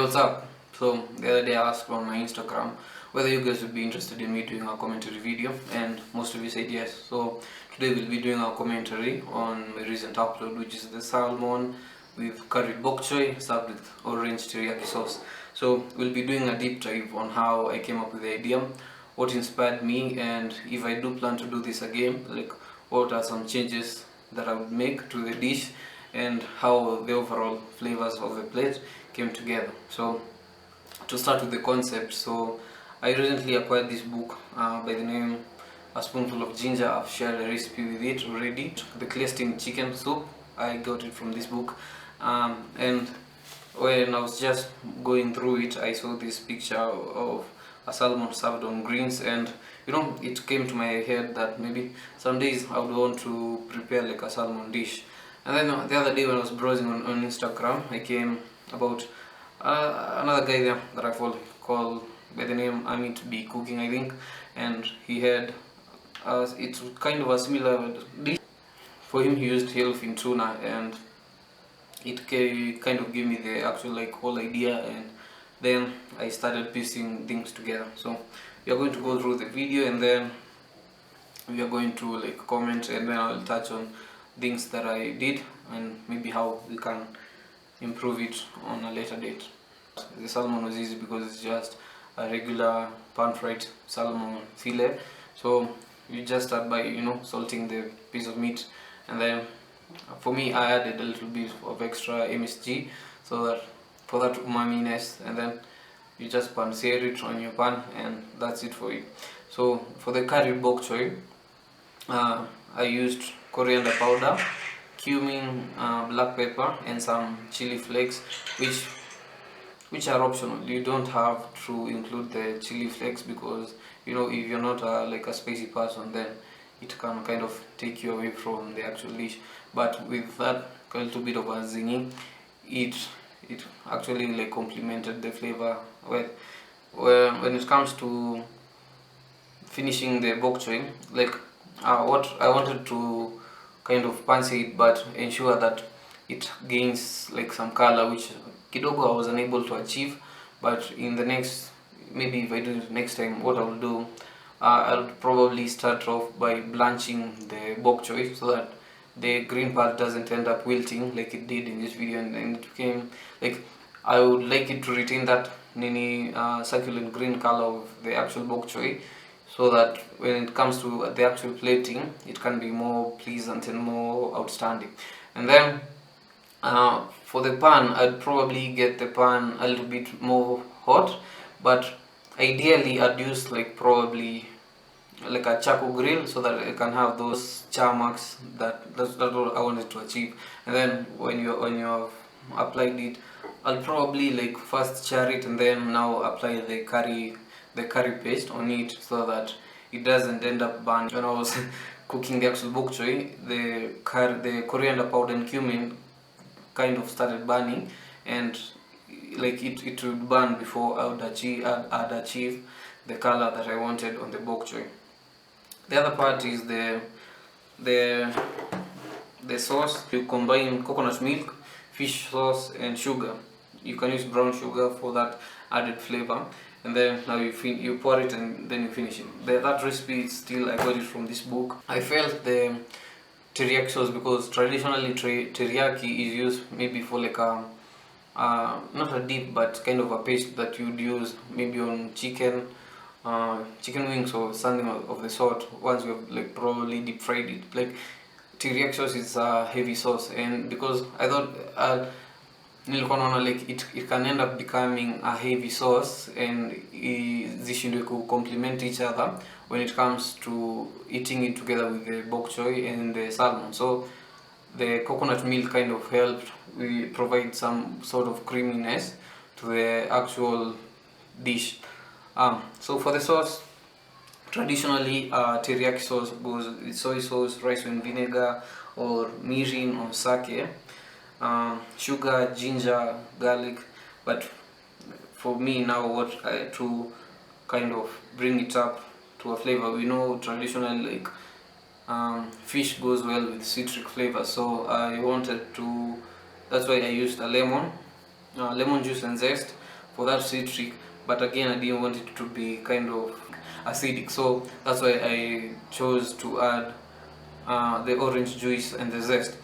what's up? So the other day I asked on my Instagram whether you guys would be interested in me doing a commentary video, and most of you said yes. So today we'll be doing our commentary on my recent upload, which is the salmon with curried bokchoy served with orange teriyaki sauce. So we'll be doing a deep dive on how I came up with the idea, what inspired me, and if I do plan to do this again, like what are some changes that I would make to the dish, and how the overall flavors of the plate came together. So to start with the concept, so I recently acquired this book by the name A Spoonful of Ginger. I've shared a recipe with it already. The clear-steamed chicken soup, I got it from this book, and when I was just going through it, I saw this picture of a salmon served on greens, and it came to my head that maybe some days I would want to prepare like a salmon dish. And then the other day when I was browsing on Instagram, I came about another guy there that I follow called by the name Amit B Cooking, I think, and he had it's kind of a similar dish. For him, he used yellowfin tuna, and it kind of gave me the actual like whole idea, and then I started piecing things together. So we are going to go through the video, and then we are going to like comment, and then I'll touch on things that I did and maybe how we can improve it on a later date. The salmon was easy because it's just a regular pan-fried salmon fillet. So you just start by salting the piece of meat, and then for me I added a little bit of extra MSG so that for that umami-ness, and then you just pan-sear it on your pan, and that's it for you. So for the curried bokchoy, I used coriander powder, cumin, black pepper, and some chilli flakes, which are optional. You don't have to include the chilli flakes because if you're not like a spicy person, then it can kind of take you away from the actual dish. But with that a little bit of a zingy, it actually like complemented the flavor well. When it comes to finishing the bokchoy, like what I wanted to kind of pan-sear it, but ensure that it gains like some color, which kidogo I was unable to achieve. But in the next, maybe if I do it next time, what I'll do, I'll probably start off by blanching the bokchoy so that the green part doesn't end up wilting like it did in this video, and it became like I would like it to retain that succulent green color of the actual bokchoy, so that when it comes to the actual plating, it can be more pleasant and more outstanding. And then for the pan, I'd probably get the pan a little bit more hot, but ideally I'd use like probably like a charcoal grill so that I can have those char marks. That's what I wanted to achieve. And then when you have applied it, I'll probably like first char it and then now apply the curry paste on it so that it doesn't end up burnt. When I was cooking the actual bokchoy, the coriander powder and cumin kind of started burning, and like it would burn before I'd achieve the color that I wanted on the bokchoy. The other part is the sauce. You combine coconut milk, fish sauce, and sugar. You can use brown sugar for that added flavor, and then now you pour it and then you finish it. That recipe is still, I got it from this book. I felt the teriyaki sauce because traditionally teriyaki is used maybe for like a not a dip, but kind of a paste that you'd use maybe on chicken wings or something of the sort. Once you have like probably deep fried it, like teriyaki sauce is a heavy sauce, and because I thought nilikuwa naona like it can end up becoming a heavy sauce, and zishindwe ku complement each other when it comes to eating it together with the bokchoy and the salmon. So the coconut milk kind of helped provide some sort of creaminess to the actual dish. So for the sauce, traditionally teriyaki sauce goes with soy sauce, rice wine vinegar, or mirin or sake, sugar, ginger, garlic. But for me now, to kind of bring it up to a flavor, we know traditionally like fish goes well with citric flavor, so I wanted to, that's why I used a lemon juice and zest for that citric, but again I didn't want it to be kind of acidic, so that's why I chose to add the orange juice and the zest.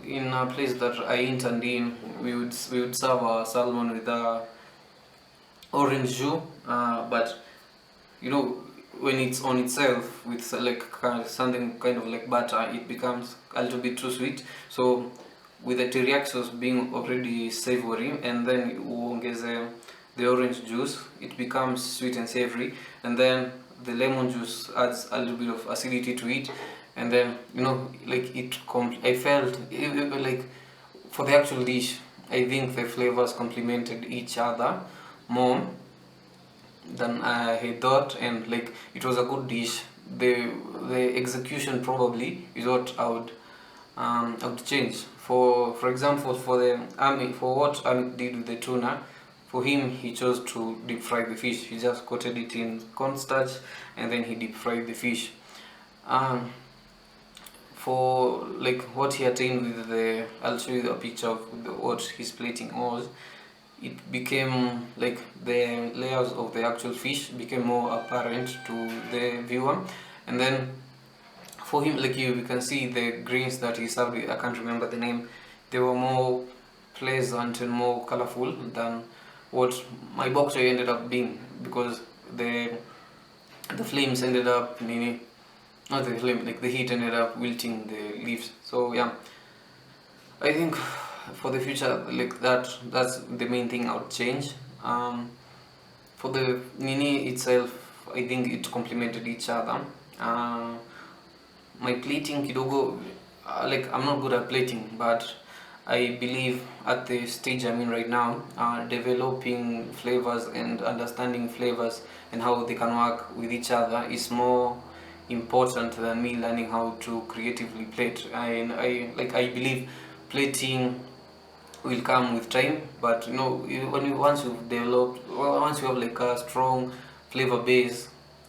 In a place that I interned in, we would serve our salmon with orange jus, but you know, when it's on itself with like something kind of like butter, it becomes a little bit too sweet. So with the teriyaki sauce being already savory, and then uongeze the orange juice, it becomes sweet and savory, and then the lemon juice adds a little bit of acidity to it, and then you know, like I felt like for the actual dish, I think the flavors complemented each other more than I had thought, and like it was a good dish. The execution probably is what I would change. For example, for what Amit did with the tuna, for him he chose to deep fry the fish. He just coated it in cornstarch and then he deep fried the fish. Um, for like what he attained with the, I'll show you a picture of what his plating was. It became like the layers of the actual fish became more apparent to the viewer, and then for him, like you can see the greens that he served with, I can't remember the name, they were more pleasant and more colorful than what my bokchoy ended up being, because the flames ended up meaning, not the flame, like the heat ended up wilting the leaves. So yeah, I think for the future, like that's the main thing I would change. For the nini itself, I think it complemented each other. My plating kidogo, like I'm not good at plating, but I believe at the stage I'm in right now, developing flavors and understanding flavors and how they can work with each other is more important than me learning how to creatively plate. I believe plating will come with time, but you know, once you've developed, once you have like a strong flavor base,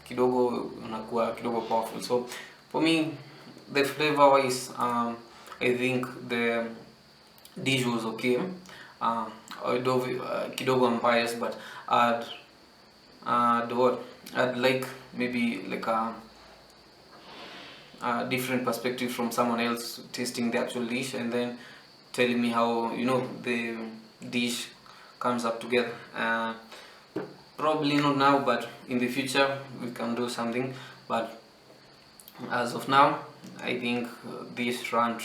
kidogo unakuwa kidogo powerful. So for me, the flavor wise, I think the dish was okay. Although kidogo I'm biased, but I'd what I'd like maybe like a different perspective from someone else tasting the actual dish and then telling me how, you know, the dish comes up together. Probably not now, but in the future we can do something. But as of now, I think this rant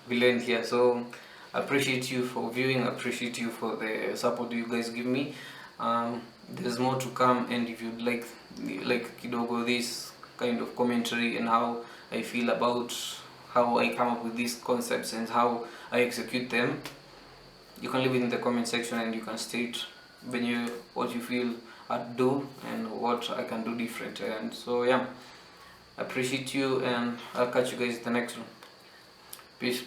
will end here. So appreciate you for viewing, appreciate you for the support you guys give me. There's more to come, and if you'd like kidogo this kind of commentary and how I feel about how I come up with these concepts and how I execute them, you can leave it in the comment section and you can state what you feel I'd do and what I can do different. And so yeah, appreciate you, and I'll catch you guys in the next one. Peace.